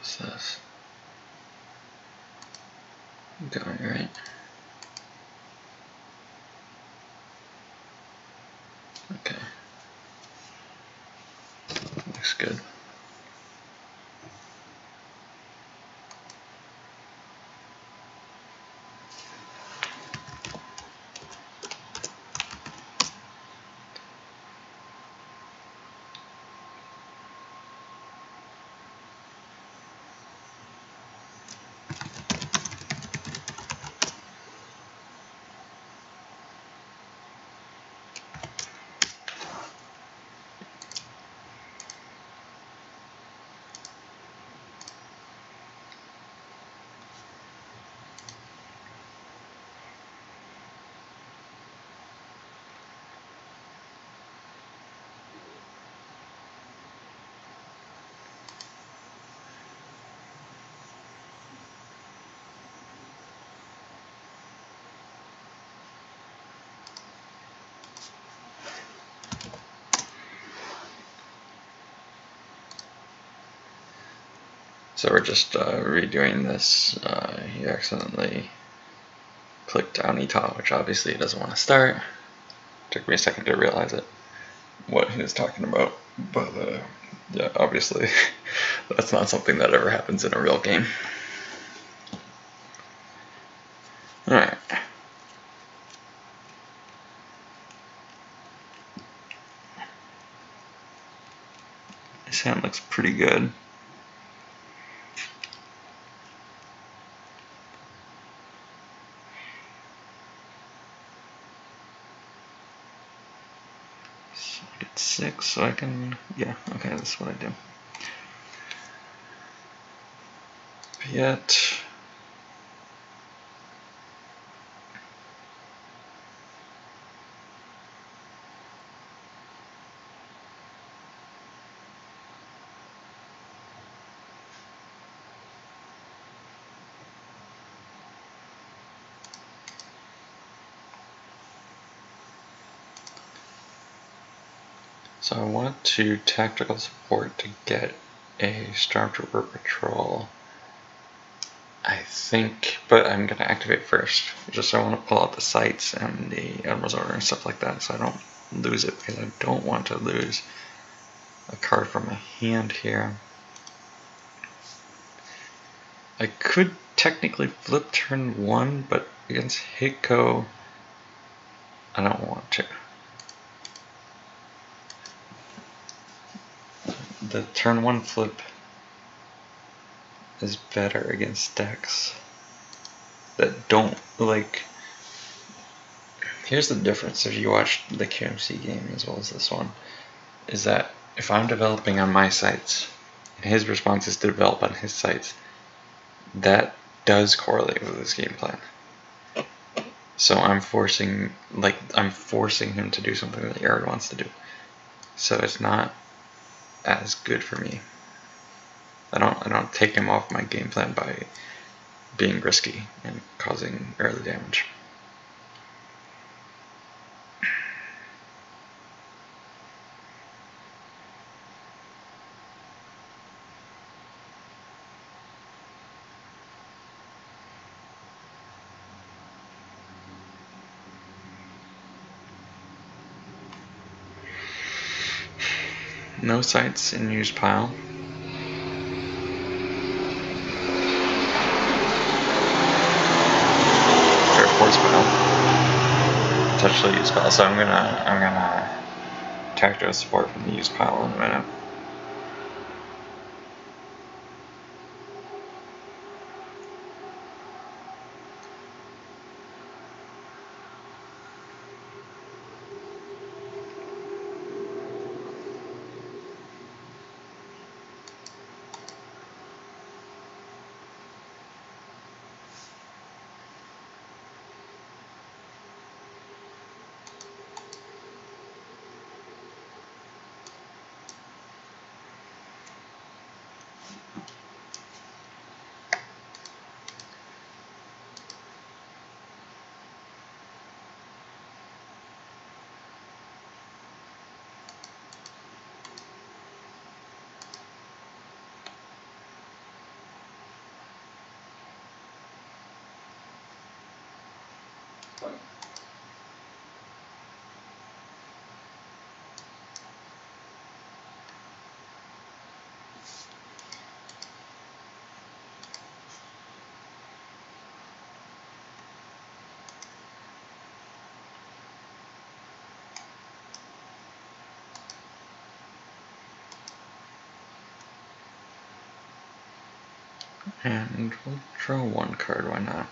What's this? Going right. Okay. Looks good. So we're just redoing this. He accidentally clicked on ETAW, which obviously he doesn't want to start. Took me a second to realize it, what he was talking about. But yeah, obviously that's not something that ever happens in a real game. Alright. This hand looks pretty good. So I get 6, so I can, yeah, okay, that's what I do. Yet. So I want to tactical support to get a Stormtrooper patrol, I think, but I'm going to activate first. Just so I want to pull out the sights and the Admiral's Order and stuff like that, so I don't lose it, because I don't want to lose a card from my hand here. I could technically flip turn 1, but against Hitco, I don't want to. The turn 1 flip is better against decks that don't, like, here's the difference if you watch the QMC game as well as this one, is that if I'm developing on my sites and his response is to develop on his sites, that does correlate with his game plan. So I'm forcing him to do something that Jared wants to do. So it's not as good for me. I don't take him off my game plan by being risky and causing early damage. No sights in use pile. Or force pile. Touch the use pile. So I'm gonna tactical support from the use pile in a minute. And we'll draw one card, why not?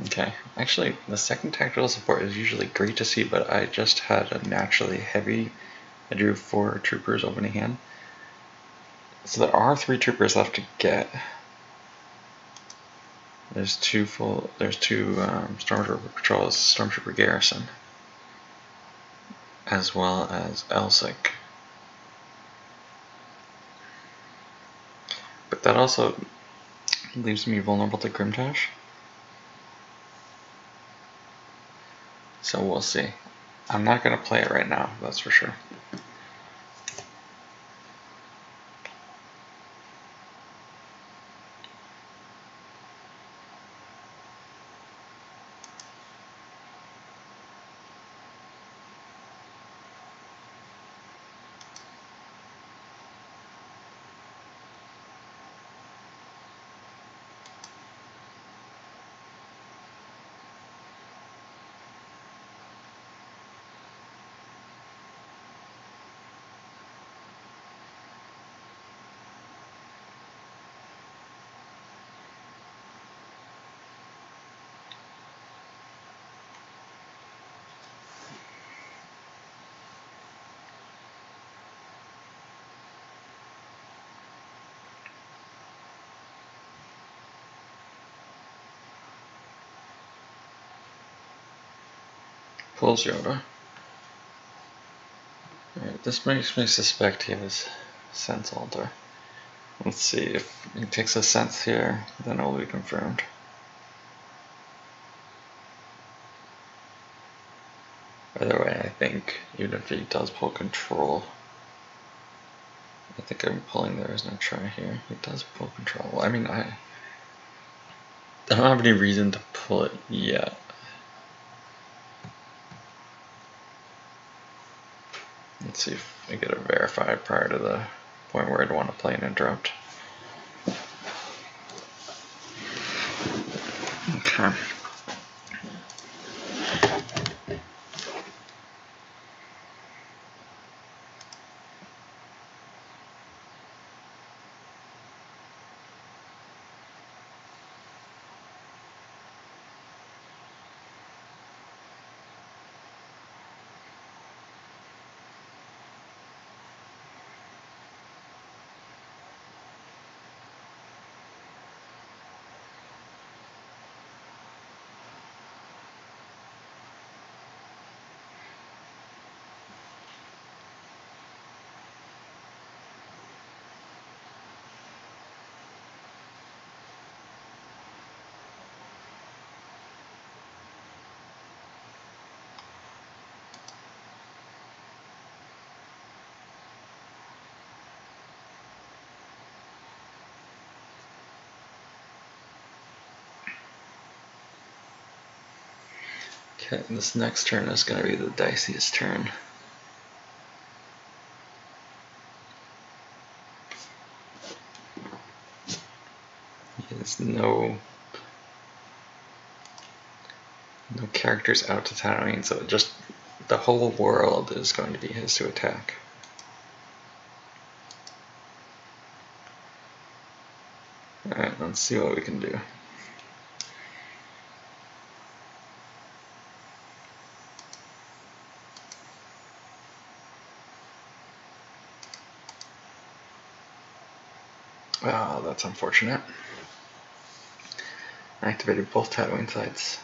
Okay, actually, the second tactical support is usually great to see, but I just had a naturally heavy. I drew 4 troopers opening hand. So there are 3 troopers left to get. There's two Stormtrooper patrols, Stormtrooper Garrison, as well as Elsic. But that also leaves me vulnerable to Grimtash. So we'll see. I'm not going to play it right now, that's for sure. Pulls Yoda. Alright, this makes me suspect he has Sense Altar. Let's see, if he takes a Sense here, then it will be confirmed. Either way, I think, even if he does pull Control, I think I'm pulling there is no try here. He does pull Control. Well, I mean, I don't have any reason to pull it yet. Let's see if I get it verified prior to the point where I'd want to play an interrupt. Okay. Okay, this next turn is going to be the diciest turn. He has no characters out to Tatooine, so just the whole world is going to be his to attack. Alright, let's see what we can do. Oh, that's unfortunate. I activated both Tatooine sites.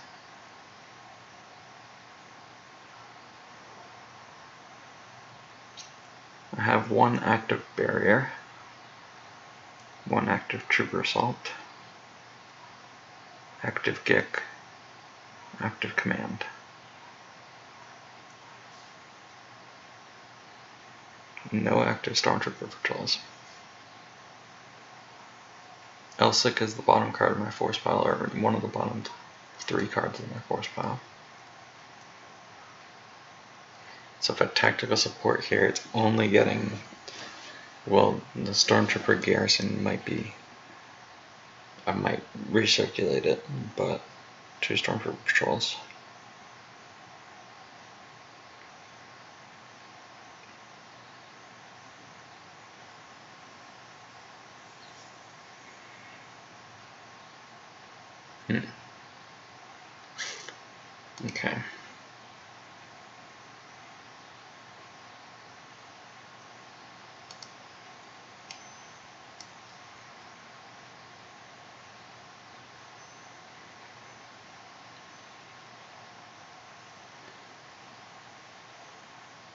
I have one active barrier, one active trooper assault, active Gick, active command. no active Stormtrooper patrols. Elsic is the bottom card of my force pile, or one of the bottom 3 cards in my force pile. So if I tactical support here, it's only getting, well, the Stormtrooper garrison might be, I might recirculate it, but 2 Stormtrooper patrols. Okay.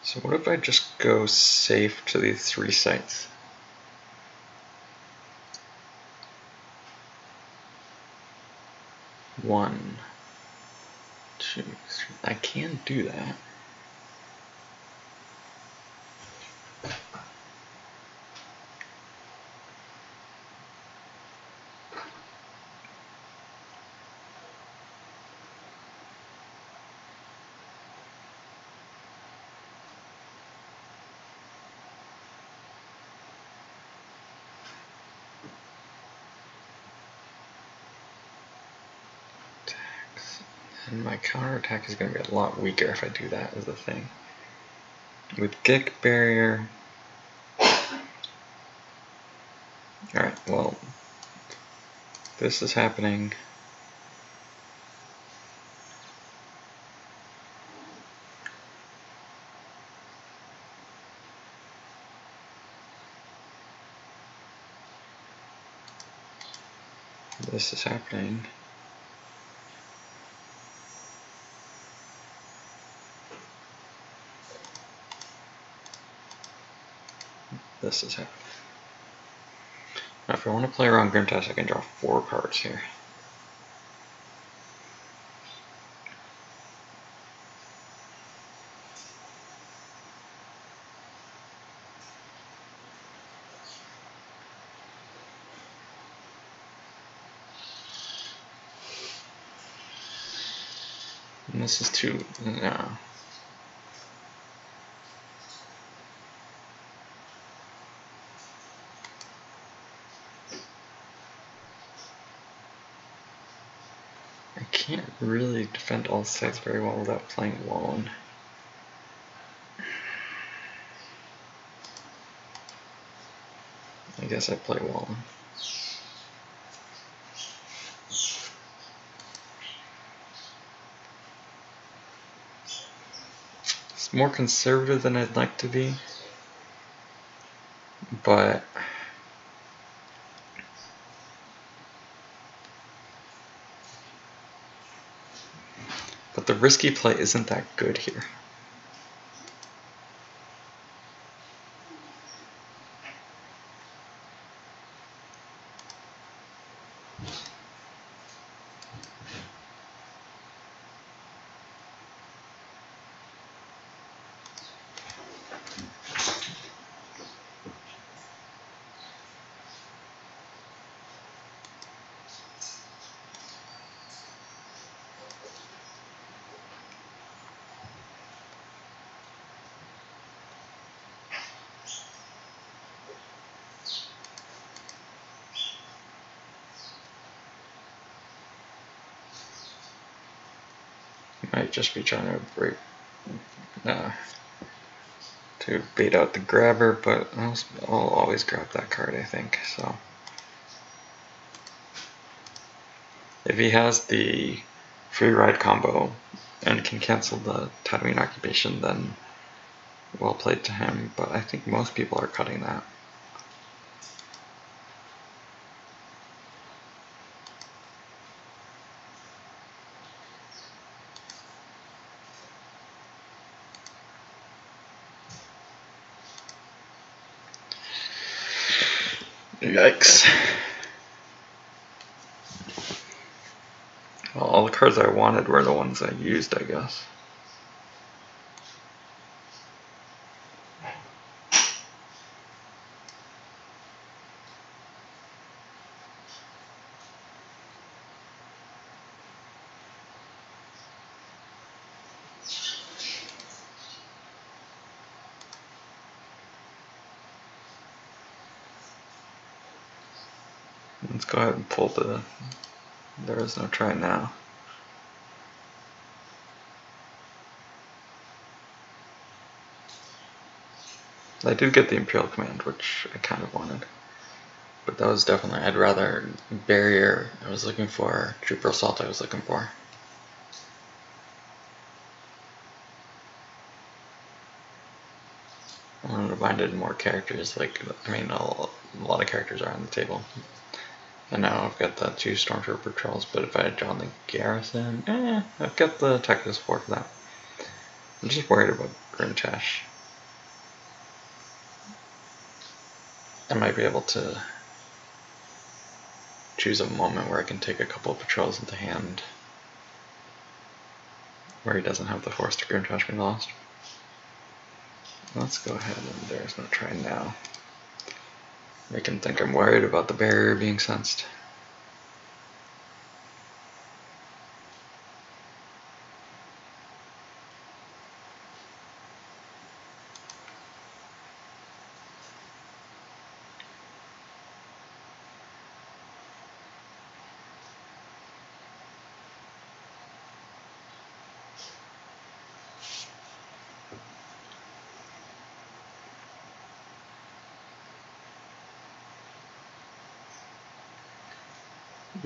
So what if I just go safe to these 3 sites? One, 2, 3. I can do that. And my counterattack is going to be a lot weaker if I do that, is the thing. With Gick Barrier... Alright, well... This is happening. This is happening. This is happening. Now if I want to play around Grimtest, I can draw 4 cards here. And this is 2, no. I can't really defend all sides very well without playing Wallen. I guess I play Wallen. It's more conservative than I'd like to be, but the risky play isn't that good here. Might just be trying to break, to bait out the grabber, but I'll always grab that card, I think. So if he has the free ride combo and can cancel the Tatooine occupation, then well played to him. But I think most people are cutting that. Yikes. Well, all the cards I wanted were the ones I used, I guess. Let's go ahead and pull the there is no try now. I do get the Imperial Command, which I kind of wanted. But that was definitely, I'd rather Barrier I was looking for, Trooper Assault I was looking for. I wanted to bind in more characters, like, I mean, a lot of characters are on the table. And now I've got the 2 Stormtrooper patrols, but if I had drawn the Garrison, I've got the Tactical Support for that. I'm just worried about Grimtash. I might be able to choose a moment where I can take a couple of patrols into hand where he doesn't have the force to Grimtash me lost. Let's go ahead and there's no try now. Make him think I'm worried about the barrier being sensed.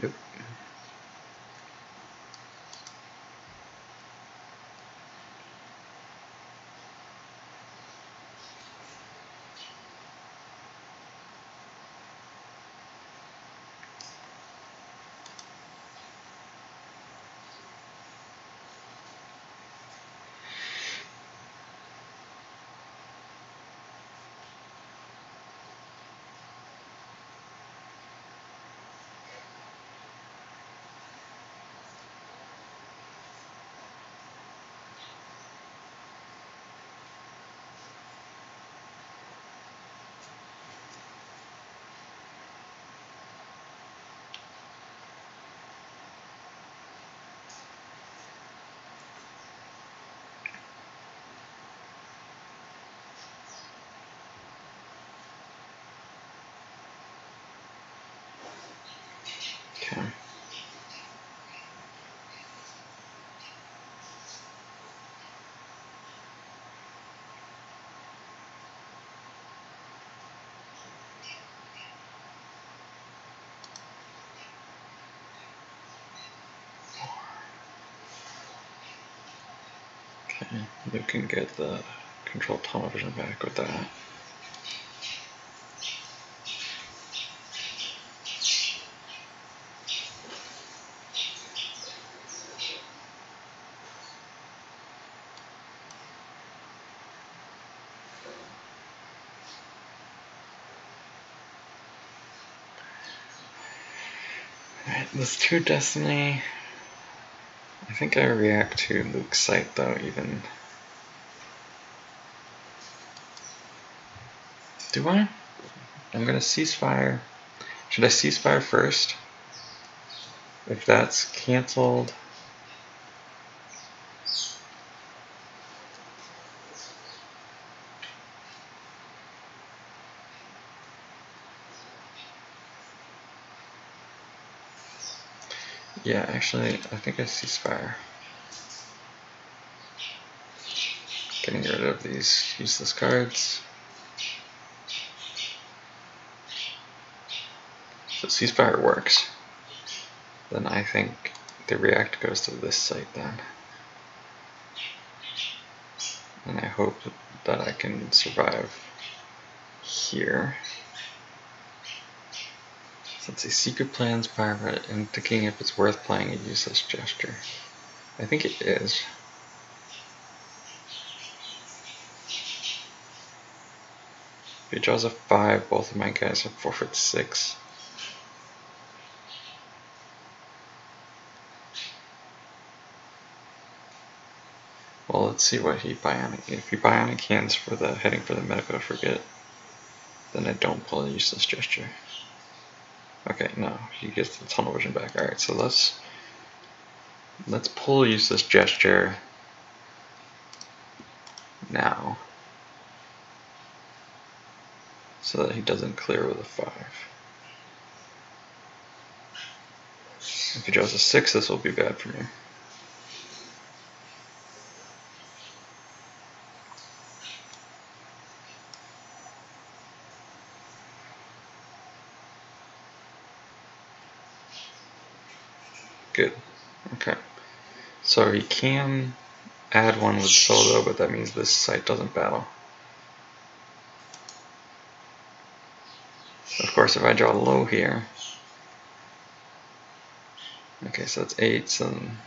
Yep. Okay. Okay, you can get the control tunnel vision back with that. Alright, this 2 Destiny. I think I react to Luke's sight though, even. Do I? I'm gonna ceasefire. Should I ceasefire first? If that's cancelled. Yeah, actually, I think I ceasefire. Getting rid of these useless cards. So ceasefire works. Then I think the react goes to this site then. And I hope that I can survive here. So let's see, secret plans, private, and thinking if it's worth playing a useless gesture. I think it is. If he draws a 5, both of my guys have forfeit 6. Well, let's see what he bionic. If he bionic hands for the heading for the medical frigate, then I don't pull a useless gesture. Okay, no, he gets the tunnel vision back. Alright, so let's pull a useless gesture now, so that he doesn't clear with a 5. If he draws a 6, this will be bad for me. Good. Okay. So he can add one with solo, but that means this site doesn't battle. Of course, if I draw low here, okay, so that's 8, so then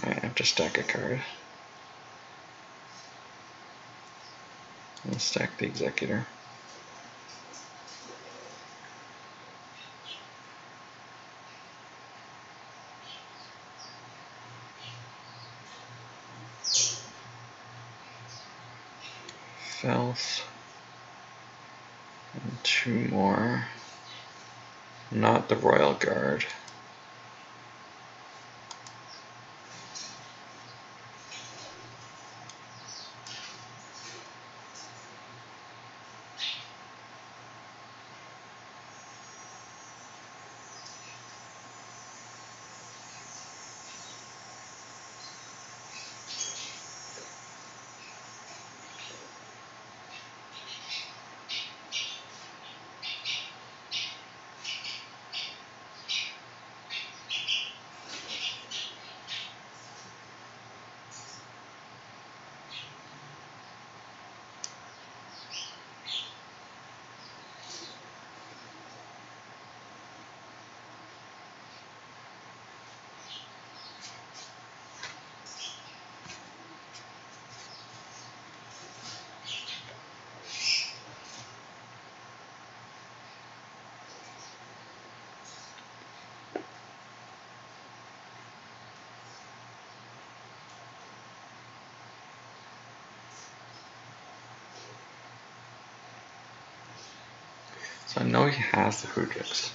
I have to stack a card. I'll stack the Executor. Felth. And 2 more. Not the Royal Guard. So I know he has the Hoodrix.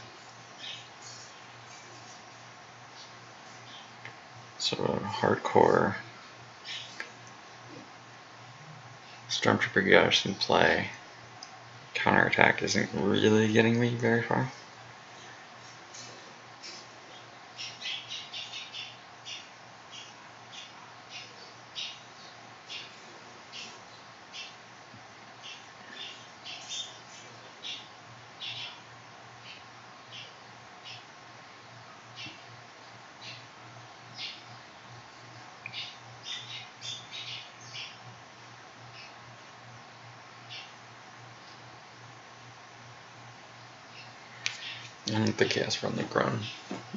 So hardcore Stormtrooper Garrison play. Counterattack isn't really getting me very far. I don't think he has Run the Grunt.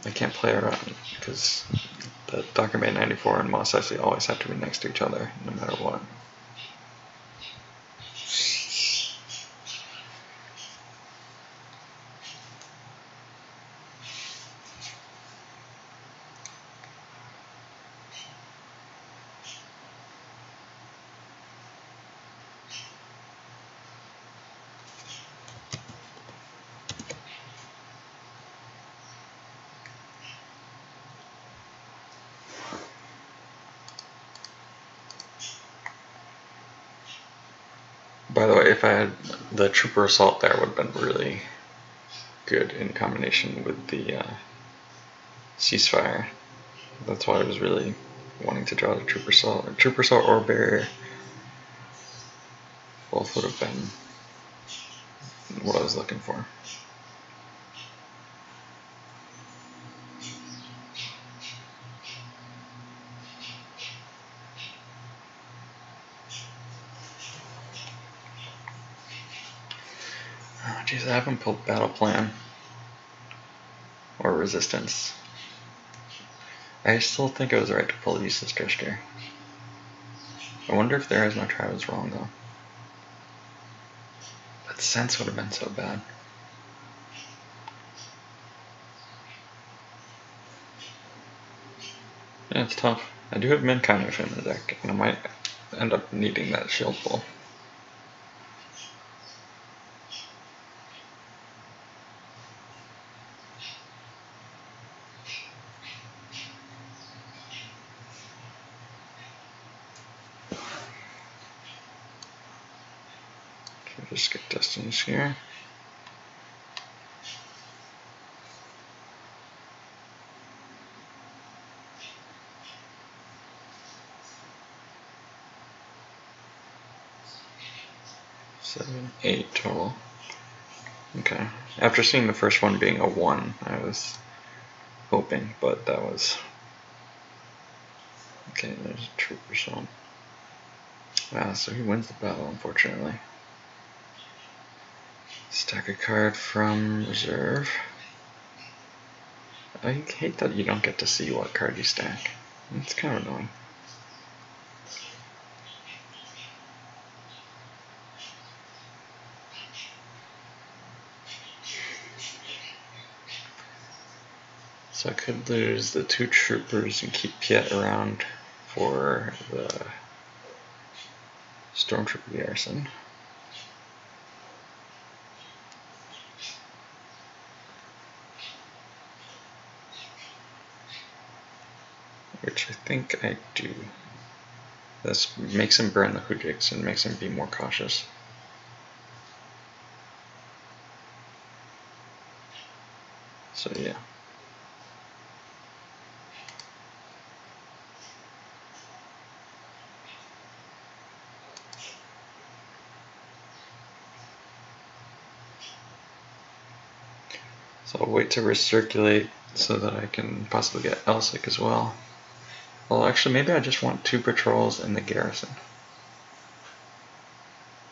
I can't play around because the Dr. May 94 and Mos Eisley always have to be next to each other, no matter what. By the way, if I had the Trooper Assault there, would have been really good in combination with the Ceasefire. That's why I was really wanting to draw the Trooper Assault or Barrier. Both would have been what I was looking for. Oh, jeez, I haven't pulled Battle Plan or Resistance. I still think it was right to pull Useless Drifter. I wonder if There Is No Try was wrong though. That sense would have been so bad. Yeah, it's tough. I do have Minkind in the deck, and I might end up needing that shield pull. Okay, just get Destinies here. 7, 8 total. Okay. After seeing the first one being a 1, I was hoping, but that was... Okay, there's a trooper zone. Wow, so he wins the battle, unfortunately. Stack a card from reserve. I hate that you don't get to see what card you stack. It's kind of annoying. So I could lose the 2 troopers and keep Piet around for the stormtrooper garrison. Which I think I do. This makes him burn the Hujix and makes him be more cautious. So yeah. So I'll wait to recirculate so that I can possibly get Elsic as well. Well, actually, maybe I just want 2 patrols in the garrison.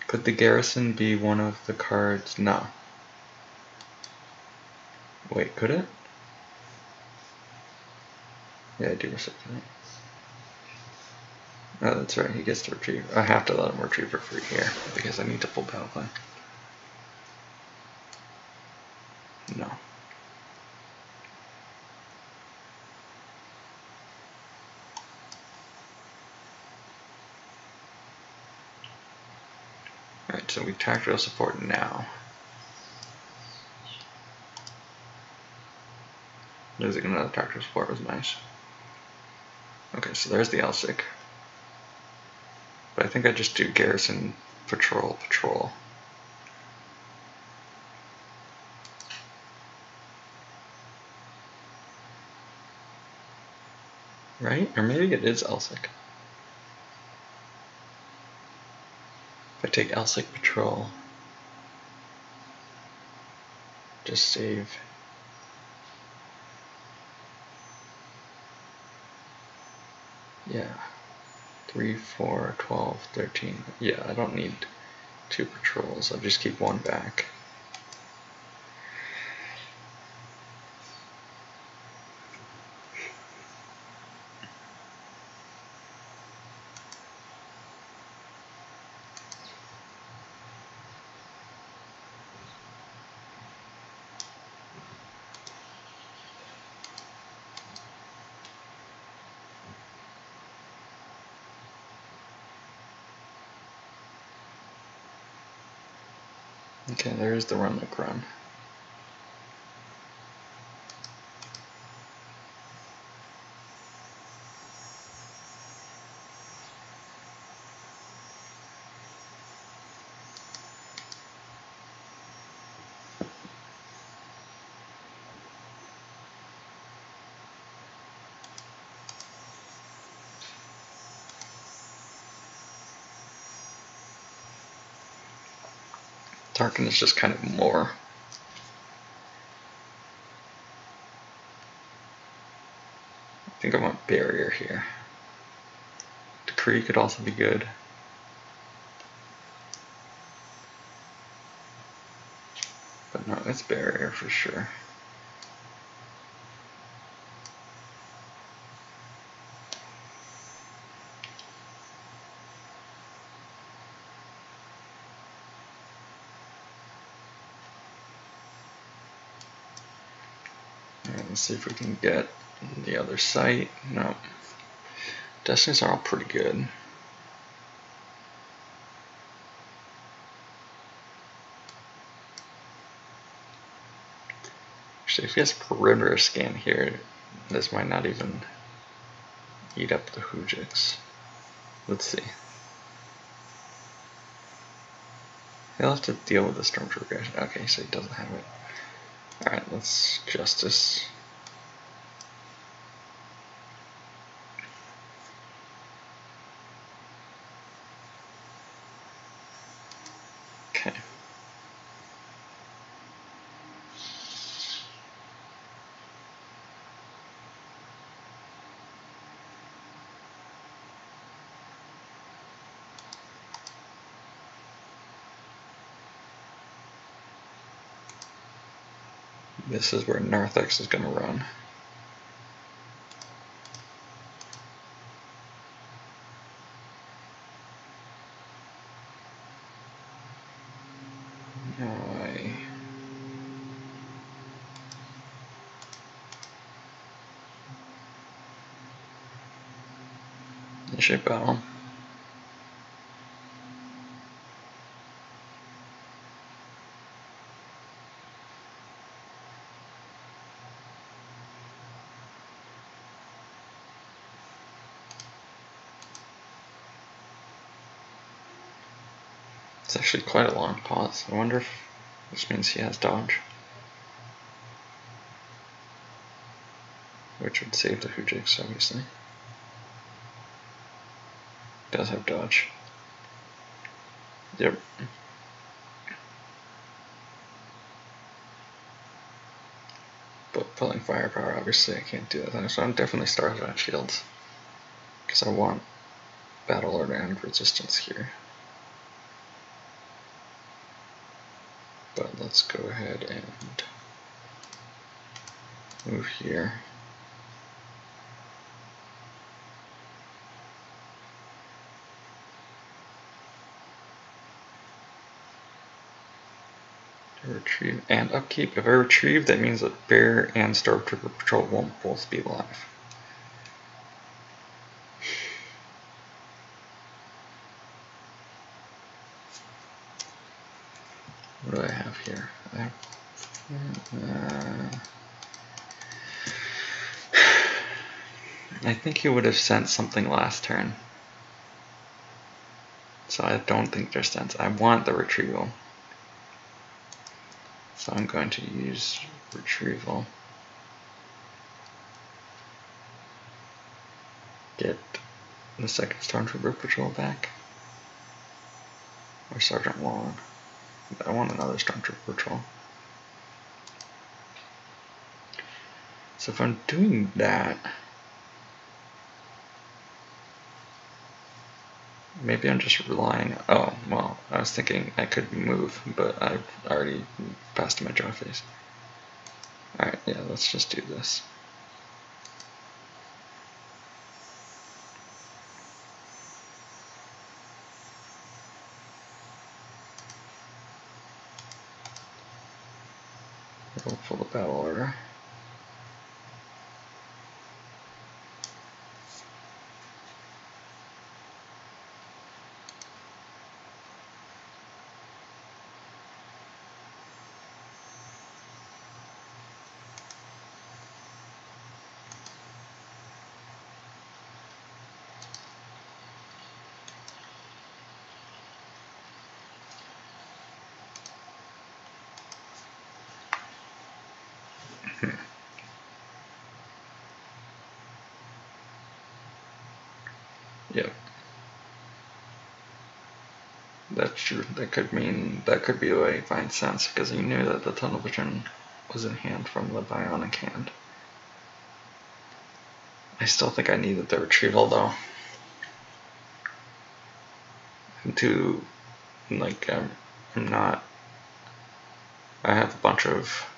Could the garrison be one of the cards? No. Wait, could it? Yeah, I do recirculate. Oh, that's right, he gets to retrieve. I have to let him retrieve for free here, because I need to full battle plan. No. Alright, so we tactical support now. Losing another tactical support was nice. Okay, so there's the Elsic. But I think I just do garrison, patrol. Right? Or maybe it is Elsic. If I take Elsic patrol, just save. Yeah. 3, 4, 12, 13. Yeah, I don't need 2 patrols. I'll just keep 1 back. Okay, there's the run like run. Tarkin is just kind of more. I think I want barrier here. Decree could also be good. But no, it's barrier for sure. Alright, let's see if we can get the other site. No. Destinies are all pretty good. Actually, if he has perimeter scan here, this might not even eat up the Hujix. Let's see. He'll have to deal with the stormtrooper. Okay, so he doesn't have it. Alright, let's justice. Okay. This is where Narthex is going to run. Initiate battle. It's actually quite a long pause. I wonder if this means he has dodge. Which would save the Hujix, obviously. Does have dodge. Yep. But pulling firepower, obviously I can't do that. So I'm definitely Stars on Shields. Because I want Battle Order and Resistance here. But let's go ahead and move here. Retrieve and upkeep. If I retrieve, that means that Bear and Stormtrooper Patrol won't both be alive. What do I have here? I think he would have sent something last turn. So I don't think there's sense. I want the retrieval. So I'm going to use retrieval. Get the second Stormtrooper Patrol back. Or Sergeant Long. I want another Stormtrooper Patrol. So if I'm doing that, maybe I'm just relying. Oh, well, I was thinking I could move, but I've already passed my draw phase. Alright, yeah, let's just do this. We'll pull the battle order. Yep. That's true. That could mean, that could be a way to find sense, because he knew that the tunnel vision was in hand from the bionic hand. I still think I needed the retrieval though. I'm not, I have a bunch of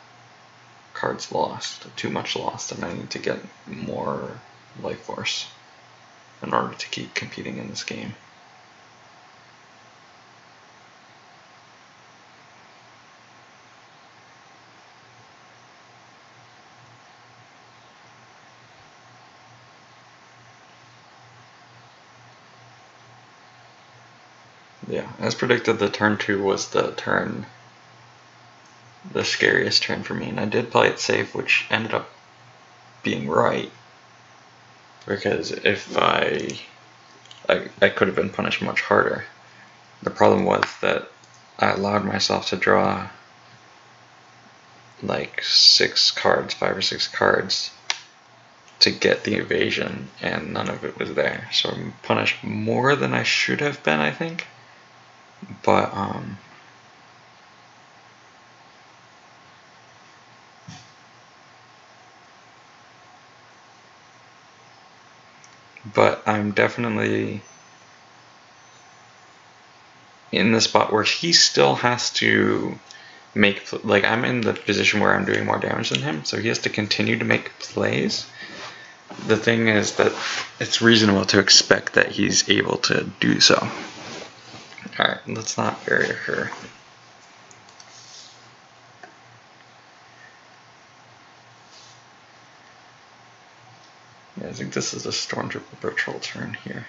cards lost, too much lost, and I need to get more life force in order to keep competing in this game. Yeah, as predicted, the turn 2 was the scariest turn for me, and I did play it safe, which ended up being right, because if I could have been punished much harder. The problem was that I allowed myself to draw like 5 or 6 cards to get the evasion, and none of it was there. So I'm punished more than I should have been, I think. But but I'm definitely in the spot where he still has to make, like, I'm in the position where I'm doing more damage than him, so he has to continue to make plays. The thing is that it's reasonable to expect that he's able to do so. Alright, let's not bury her. Yeah, I think this is a Stormtrooper patrol turn here.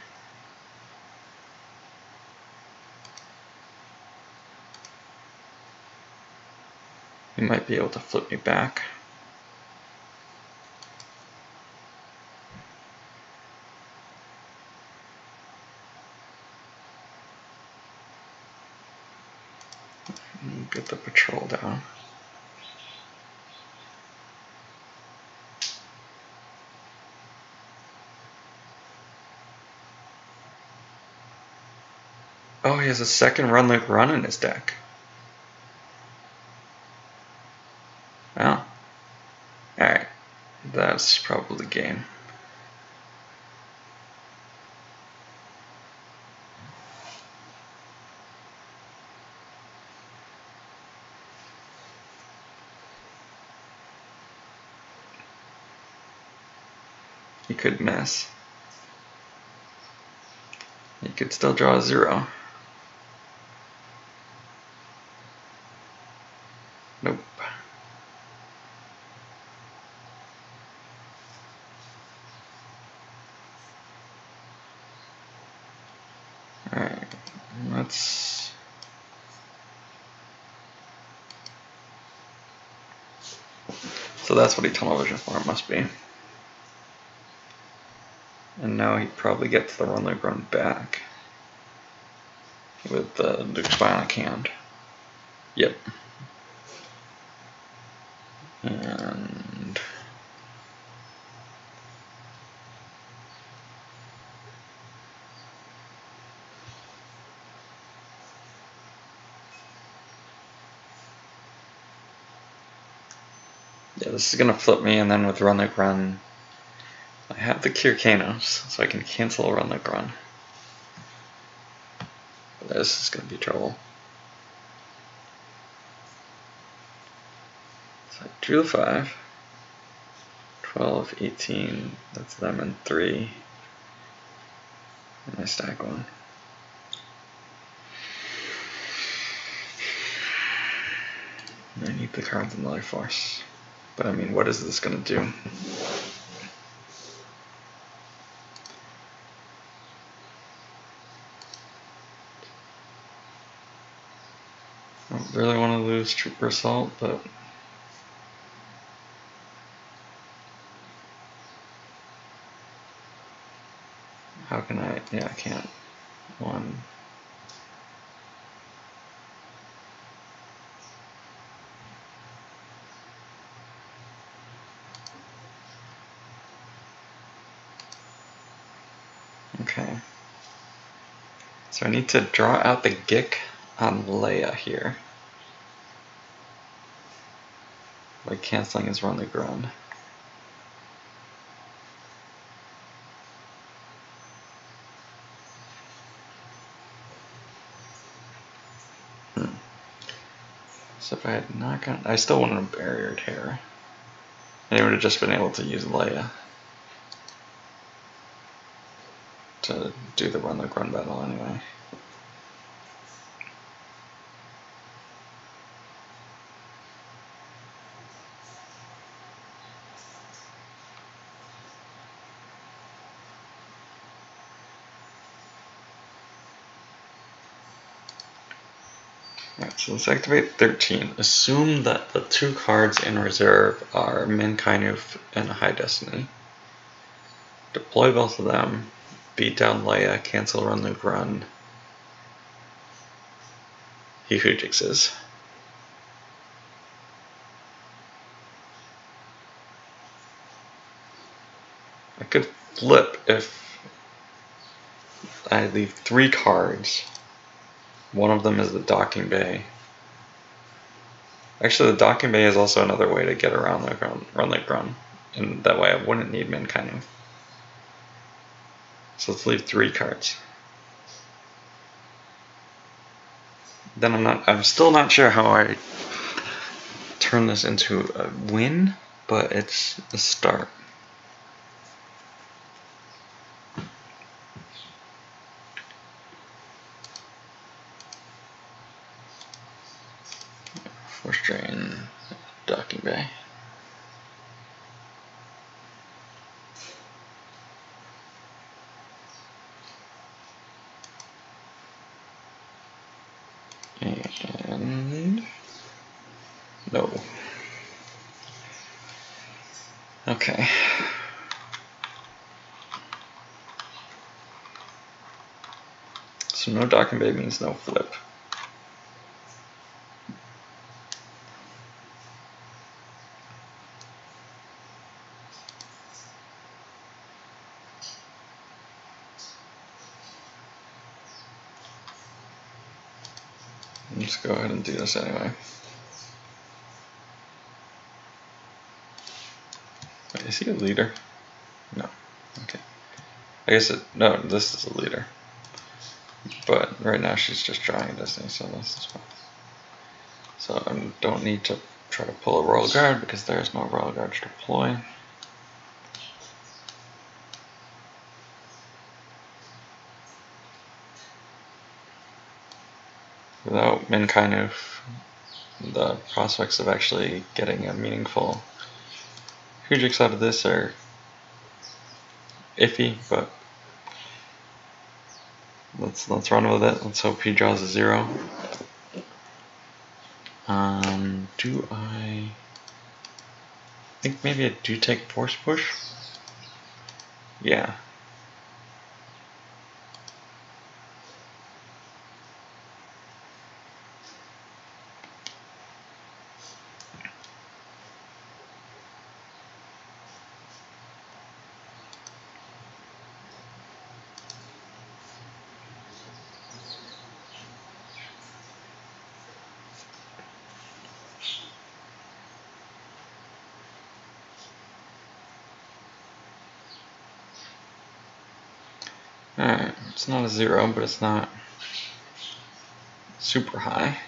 He might be able to flip me back. Get the patrol down. Oh, he has a second run like run in his deck. Well, alright. That's probably game. He could miss. He could still draw a 0. Nope. Alright, let's... So that's what Eternal Vision form must be. And now he probably gets the Run Like Run back with the Duke's Bionic Hand. Yep. And yeah, this is gonna flip me, and then with Run Like Run, I have the Kirkanos, so I can cancel Run Like Run. But this is gonna be trouble. So I drew the 5. 12, 18, that's them in 3. And I stack 1. I need the cards in the Life Force. But I mean, what is this gonna do? I don't really want to lose Trooper Assault, but how can I? Yeah, I can't. 1. Okay. So I need to draw out the Gick on Leia here. By canceling his Run Like Run. So if I had not gotten, I still wanted a Barrier Tear. And I would have just been able to use Leia to do the Run Like Run battle anyway. Alright, so let's activate 13. Assume that the 2 cards in reserve are Min Kainuf and High Destiny. Deploy both of them, beat down Leia, cancel Run Like Run. He Fujixes. I could flip if I leave 3 cards. One of them is the Docking Bay. Actually, the Docking Bay is also another way to get around the Run Like Run. And that way I wouldn't need Min Kainuf. So let's leave 3 cards. Then I'm still not sure how I turn this into a win, but it's a start. Force drain, docking bay. And no. Okay. So no docking bay means no flip. Let's go ahead and do this anyway. Wait, is he a leader? No. Okay. I guess no, this is a leader. But right now she's just drawing a destiny, so this is fine. So I don't need to try to pull a royal guard because there's no royal guard to deploy. Without Minkainu, the prospects of actually getting a meaningful Hujix out of this are iffy, but let's run with it. Let's hope he draws a 0. Do I think maybe I do take force push? Yeah. Alright, it's not a 0, but it's not super high.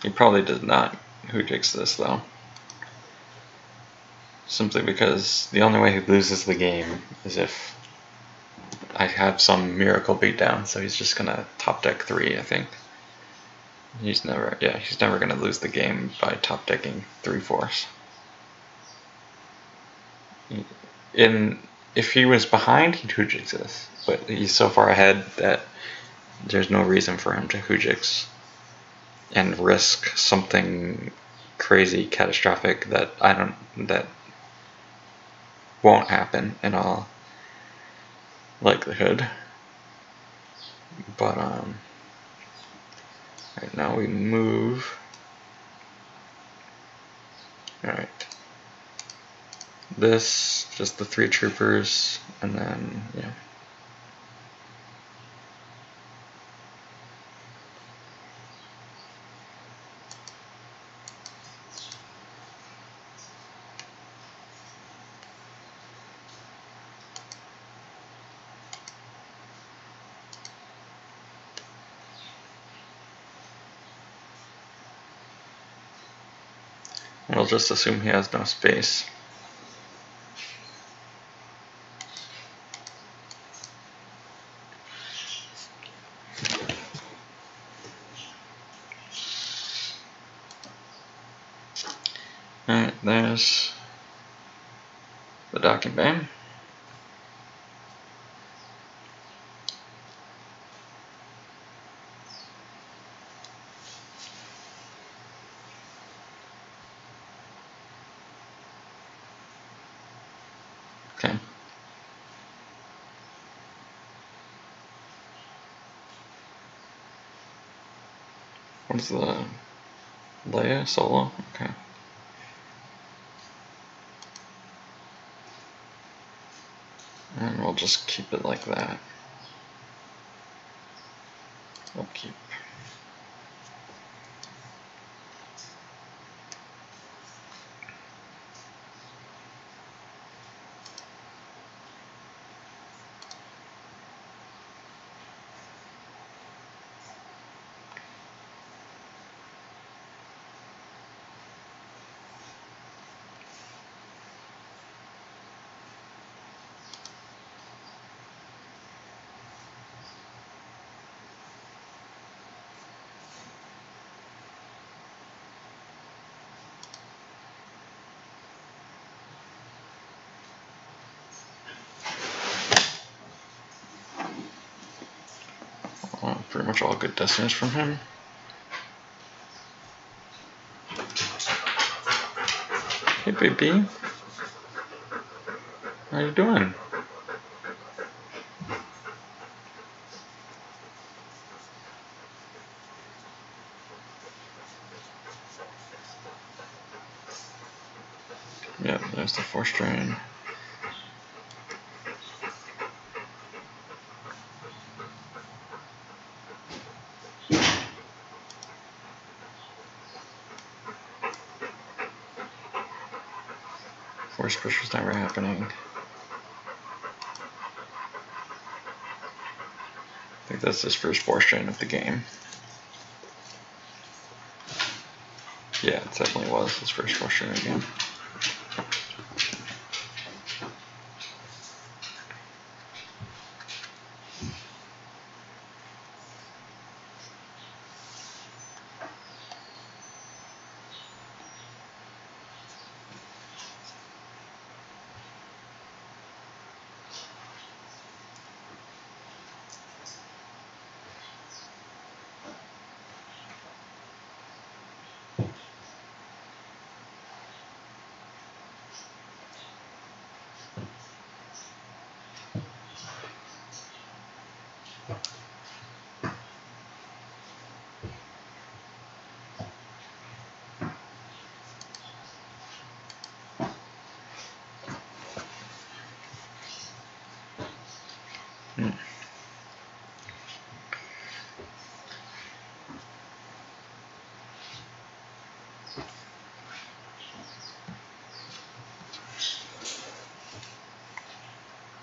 He probably did not Hujix this though. Simply because the only way he loses the game is if I have some miracle beatdown, so he's just gonna top deck 3, I think. He's never gonna lose the game by top decking 3 force. If he was behind, he'd Hujix this, but he's so far ahead that there's no reason for him to Hujix and risk something crazy, catastrophic that won't happen in all likelihood. But right now we move. Alright. This, just the 3 troopers, and then, yeah. We'll just assume he has no space. Alright, there's the docking bay. Okay. What is the Leia solo? Okay. And we'll just keep it like that. Upkeep. pretty much all good destinies from him. Hey baby, how you doing? Yep, there's the 4-strain. Force push was never happening. I think that's his first 4-strain of the game. Yeah, it definitely was his first 4-strain of the game.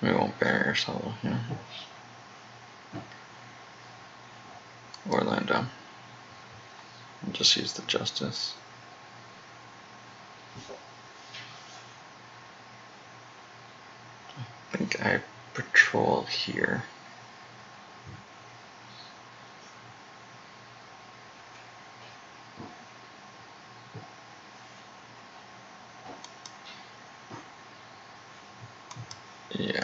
We won't barrier solo here. Orlando. We'll just use the Justice. I think I patrol here. Yeah.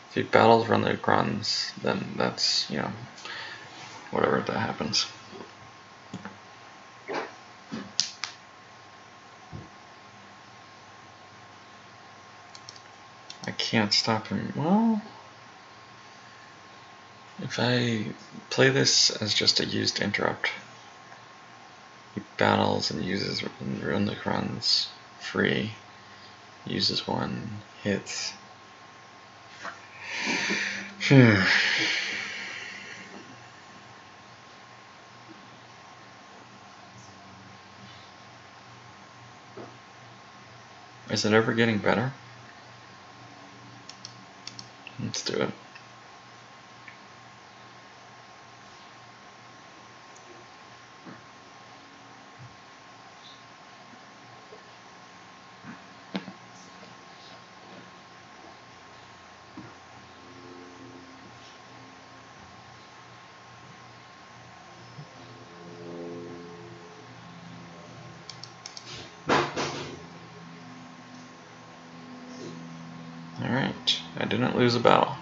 If he battles run the runs, then that's, you know, whatever that happens. I can't stop him. Well, if I play this as just a used interrupt, he battles and uses run the runs free, uses one, hits. Is it ever getting better? Let's do it. Alright, I didn't lose a battle.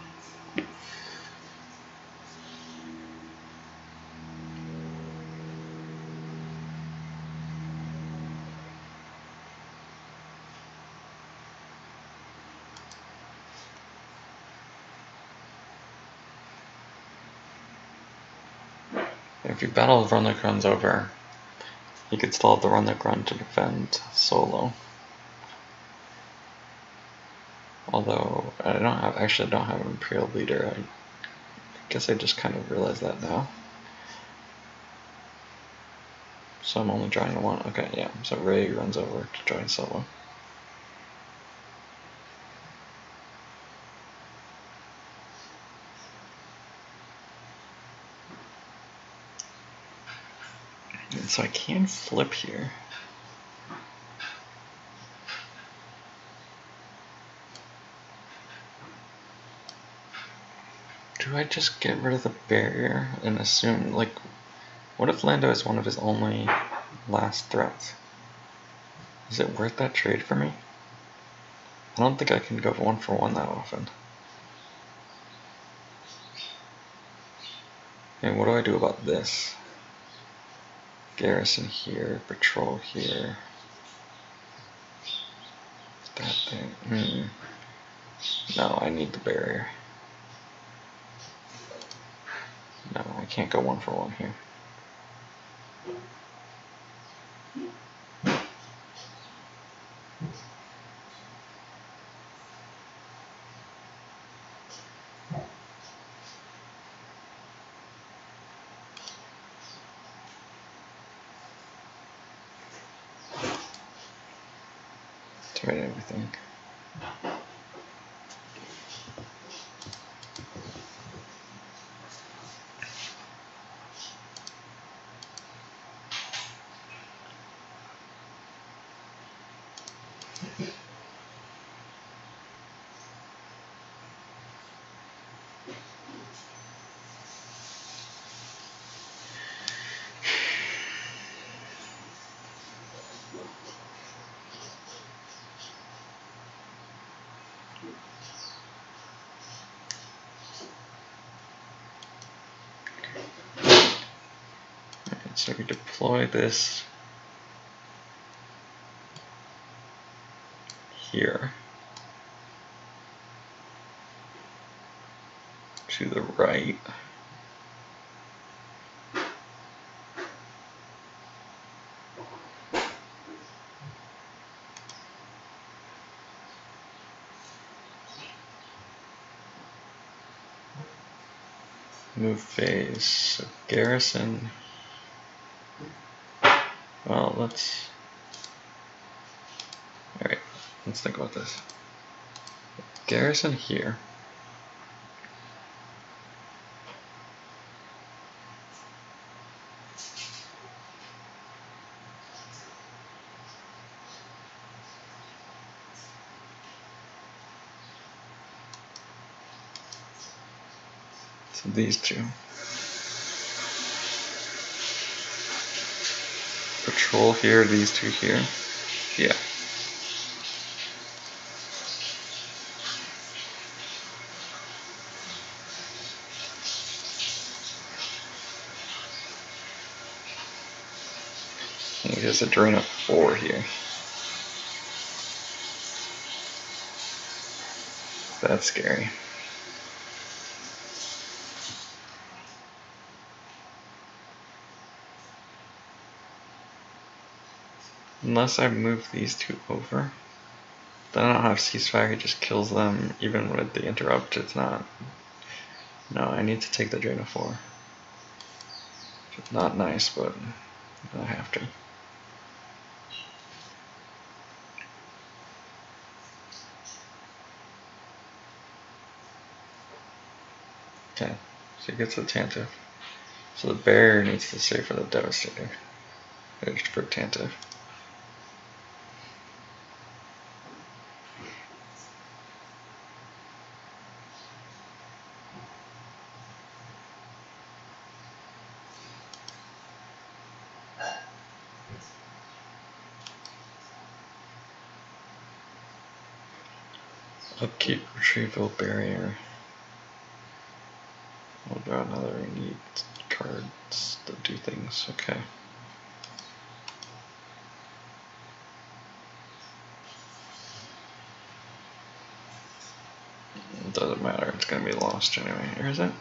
If you battle run the runs over, you could still have the run the run to defend solo. Although I actually don't have an Imperial leader. I guess I just kind of realized that now. So I'm only drawing one. Okay, yeah. So Ray runs over to join solo. And so I can flip here. Do I just get rid of the barrier and assume, like, what if Lando is one of his only last threats? Is it worth that trade for me? I don't think I can go 1-for-1 that often. And what do I do about this? Garrison here, patrol here. That thing. No, I need the barrier. No, I can't go 1-for-1 here. Activate everything. So we deploy this here to the right. Move phase. So garrison. Well, let's. Alright, let's think about this. Garrison here. So these two. Patrol here, these two here. Yeah. And he has a drain of 4 here. That's scary. Unless I move these two over, then I don't have ceasefire, he just kills them even with the interrupt. It's not. No, I need to take the drain of 4. Not nice, but I have to. Okay, so he gets the Tantive. So the barrier needs to stay for the Devastator. Edged for Tantive. Upkeep, retrieval, barrier. We'll draw another. We need cards to do things. Okay. It doesn't matter. It's gonna be lost anyway. Or is it?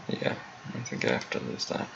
Yeah, I think I have to lose that.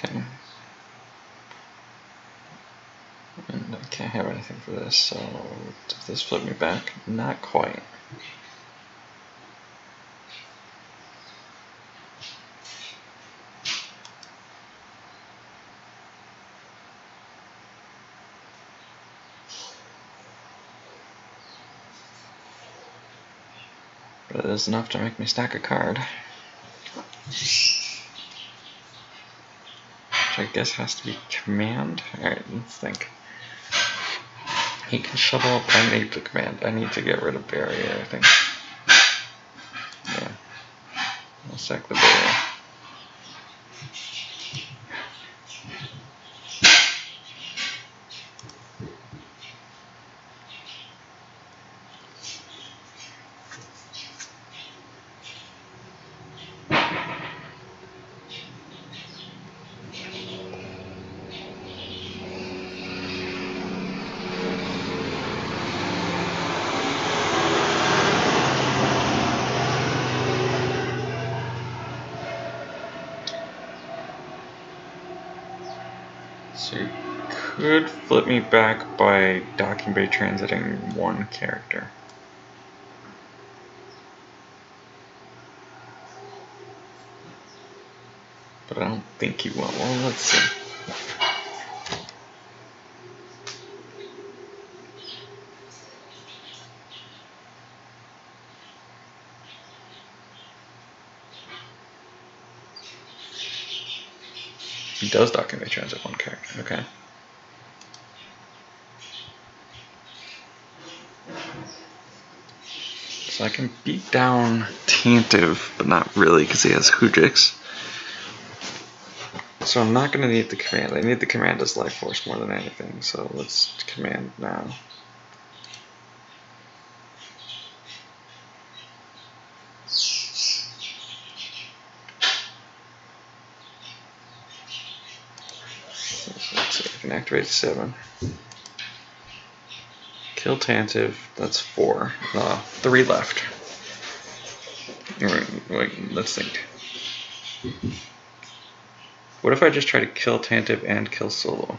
Okay. And I can't have anything for this, so does this flip me back? Not quite. But it is enough to make me stack a card. Which I guess has to be command. Alright, let's think. He can shovel up, I need to command. I need to get rid of barrier, I think. Yeah. I'll sack the barrier. So you could flip me back by docking bay transiting one character. But I don't think you will. Well, let's see. He does docking bay transit one character, okay. So I can beat down Tantive, but not really because he has Hujix. So I'm not going to need the command. I need the command as life force more than anything, so let's command now. So let's see, I can activate 7. Kill Tantive, that's 4. 3 left. Wait, let's think. What if I just try to kill Tantive and kill Solo?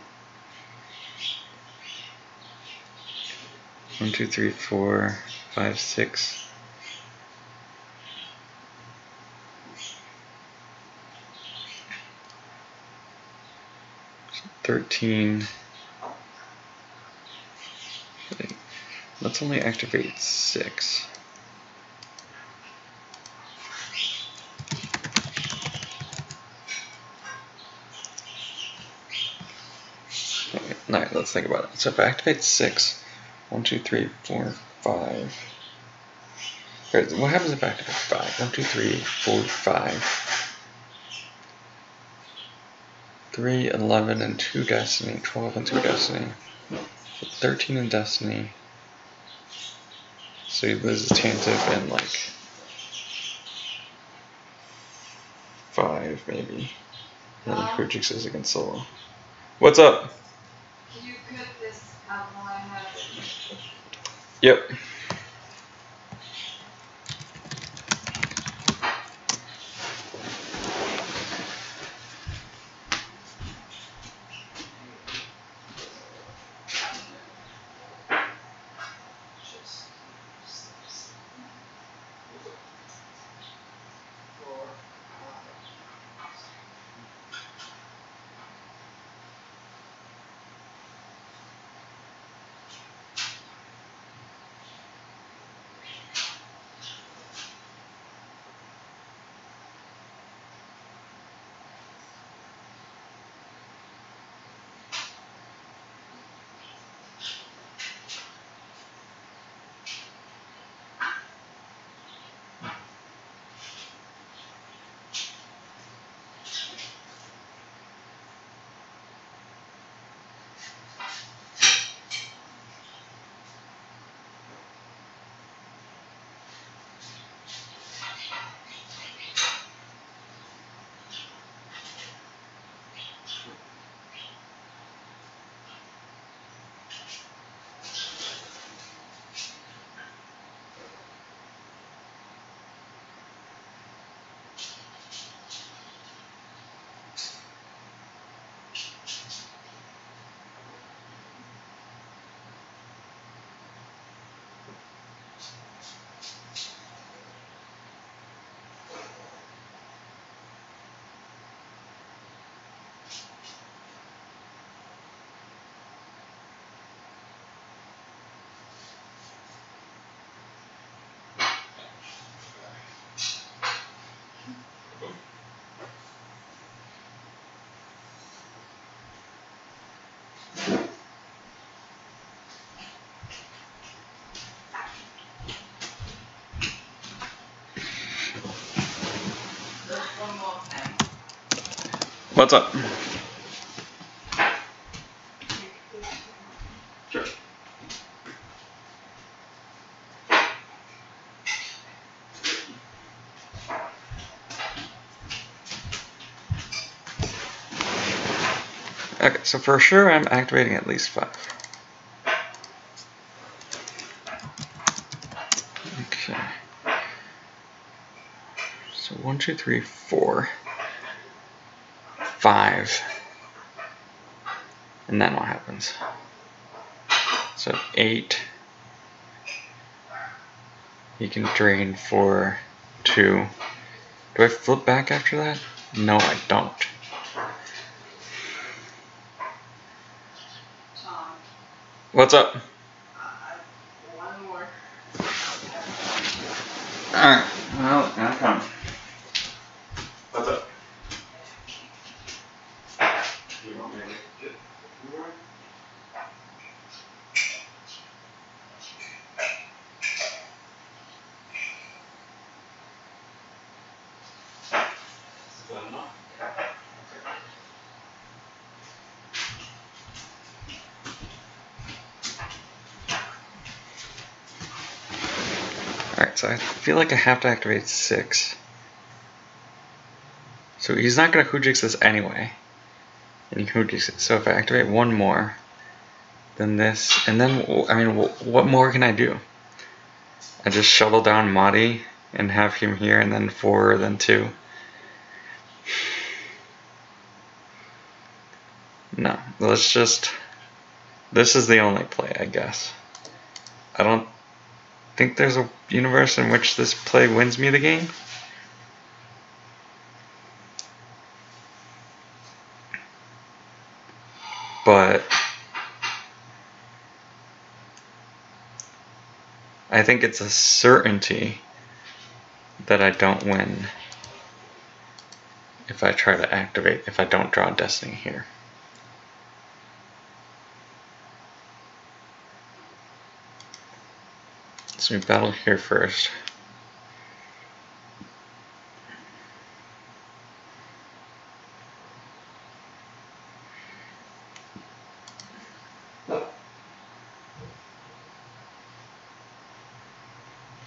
1, 2, 3, 4, 5, 6. So 13. Let's only activate 6. Alright, let's think about it. So if I activate 6, 1, 2, 3, 4, 5. Right, what happens if I activate 5? 1, 2, 3, 4, 5. 3, 11, and 2 Destiny. 12 and 2 Destiny. So 13 in Destiny. So he loses Tantive and like 5 maybe. And then Hujix is against Solo. What's up? Can you cut this out while I have it? Yep. What's up? Sure. Okay, so for sure I'm activating at least 5. Okay. So 1, 2, 3, 4, 5. And then what happens? So 8. You can drain for 2. Do I flip back after that? No, I don't. Tom. What's up? One more. Alright, well, I'm coming. What's up? You want me to get more? Is that enough? Alright, so I feel like I have to activate 6. So he's not going to Hujix this anyway. And he Hujix it. So if I activate 1 more, then this, and then, I mean, what more can I do? I just shovel down Madi and have him here, and then 4, then 2. No, let's just, this is the only play, I guess. I don't think there's a universe in which this play wins me the game. But I think it's a certainty that I don't win if I try to activate, if I don't draw Destiny here. So we battle here first.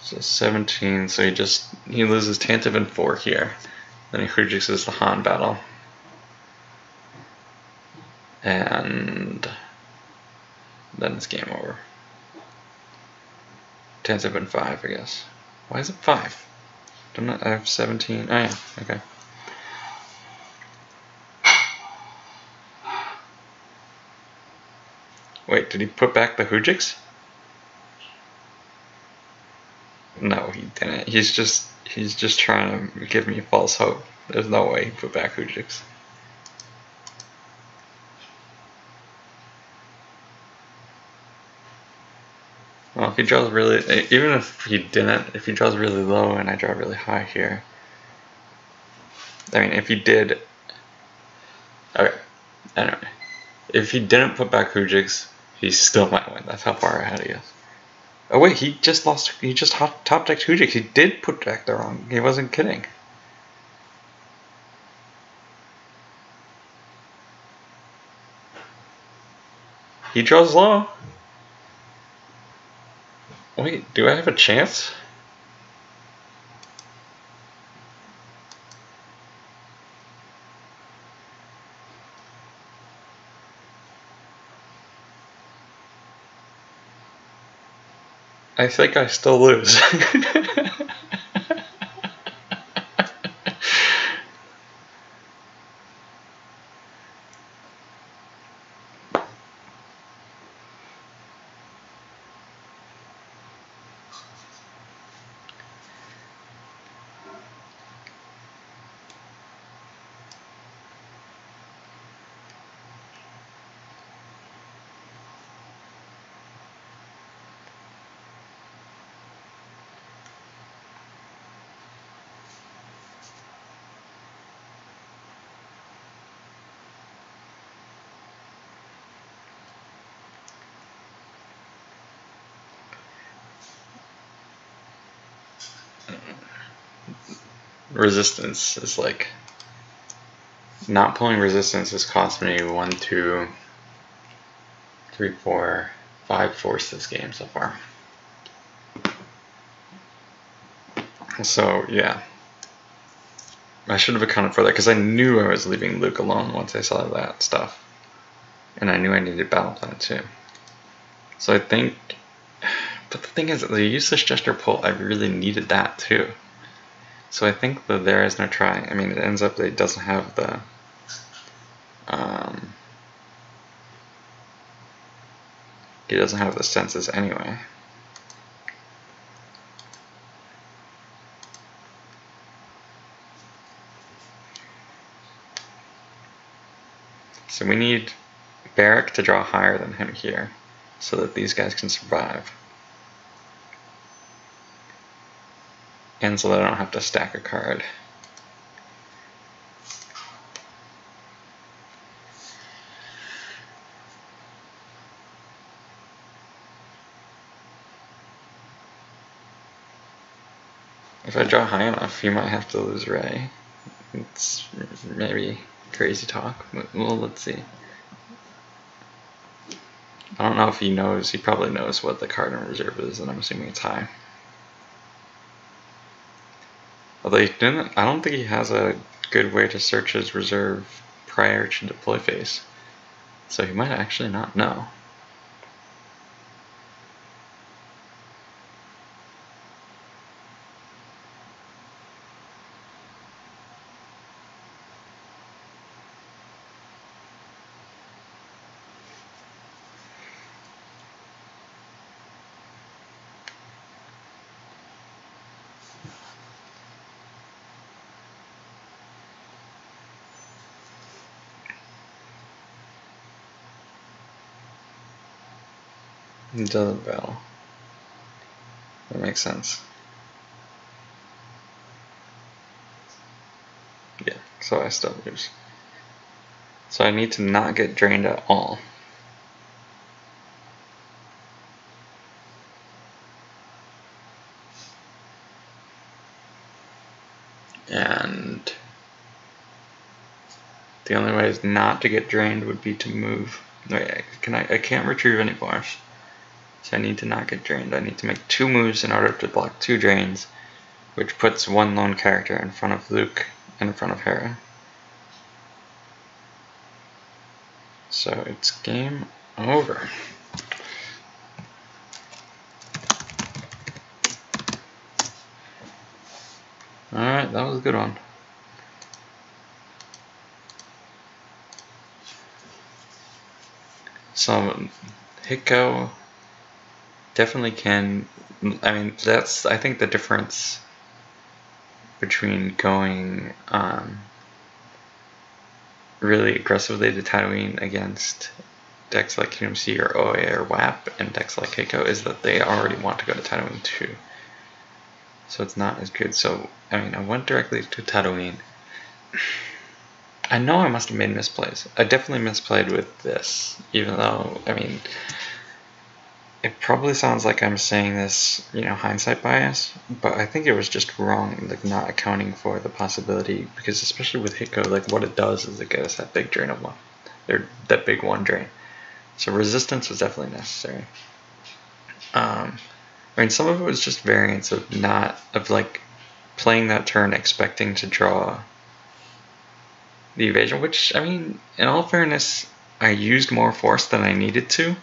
So 17, so he loses Tantive and 4 here. Then he Hujixes the Han battle. And then it's game over. Tantive and 5, I guess. Why is it 5? Don't I have 17? Oh yeah, okay. Wait, did he put back the Hujix? No, he didn't. He's just trying to give me false hope. There's no way he put back Hujix. Well, if he draws really, even if he didn't, if he draws really low and I draw really high here, I mean, if he did, okay, anyway, if he didn't put back Hujix, he still might win. That's how far ahead he is. Oh wait, he just top decked Hujix. He did put back the wrong. He wasn't kidding. He draws low. Wait, do I have a chance? I think I still lose. Resistance is like not pulling resistance has cost me 1, 2, 3, 4, 5 force this game so far. So yeah, I should have accounted for that because I knew I was leaving Luke alone once I saw that stuff, and I knew I needed Battle Plan too. So I think, but the thing is, the useless gesture pull, I really needed that too. So I think that there is no try. I mean, it ends up that it doesn't have the he doesn't have the senses anyway. So we need Barrack to draw higher than him here, so that these guys can survive. And so that I don't have to stack a card. If I draw high enough, you might have to lose Ray. It's maybe crazy talk, but well, let's see. I don't know if he knows. He probably knows what the card in reserve is, and I'm assuming it's high. Although he didn't, I don't think he has a good way to search his reserve prior to deploy phase. So he might actually not know. He doesn't battle. That makes sense. Yeah, so I still lose. So I need to not get drained at all. And the only way is not to get drained would be to move. Wait, I can't retrieve any bars. So I need to not get drained. I need to make 2 moves in order to block 2 drains, which puts 1 lone character in front of Luke and in front of Hera. So it's game over. Alright, that was a good one. So hitco definitely can, I mean, that's, I think, the difference between going really aggressively to Tatooine against decks like QMC or OA or WAP and decks like hitco is that they already want to go to Tatooine too. So it's not as good. So, I mean, I went directly to Tatooine. I know I must have made misplays. I definitely misplayed with this, even though, I mean, it probably sounds like I'm saying this, you know, hindsight bias, but I think it was just wrong, like not accounting for the possibility, because especially with hitco, like what it does is it gets that big drain of 1, or that big 1 drain. So resistance was definitely necessary. I mean, some of it was just variance of like playing that turn expecting to draw the evasion, which, I mean, in all fairness, I used more force than I needed to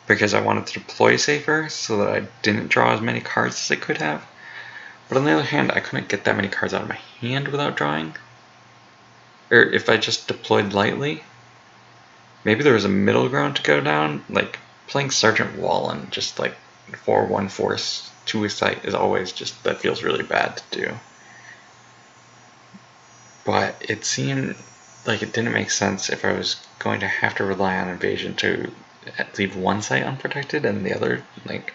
because I wanted to deploy safer so that I didn't draw as many cards as I could have. But on the other hand, I couldn't get that many cards out of my hand without drawing. Or if I just deployed lightly, maybe there was a middle ground to go down, like playing Sergeant Wallen, just like 4-1 force to a site is always just, that feels really bad to do. But it seemed like it didn't make sense if I was going to have to rely on invasion to leave 1 site unprotected and the other, like,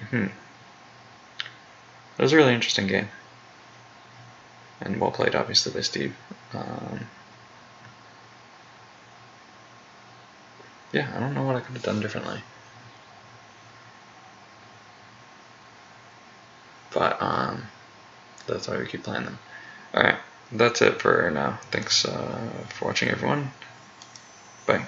It was a really interesting game. And well played, obviously, by Steve. Yeah, I don't know what I could have done differently. But, that's why we keep playing them. Alright, that's it for now. Thanks for watching, everyone. Bye.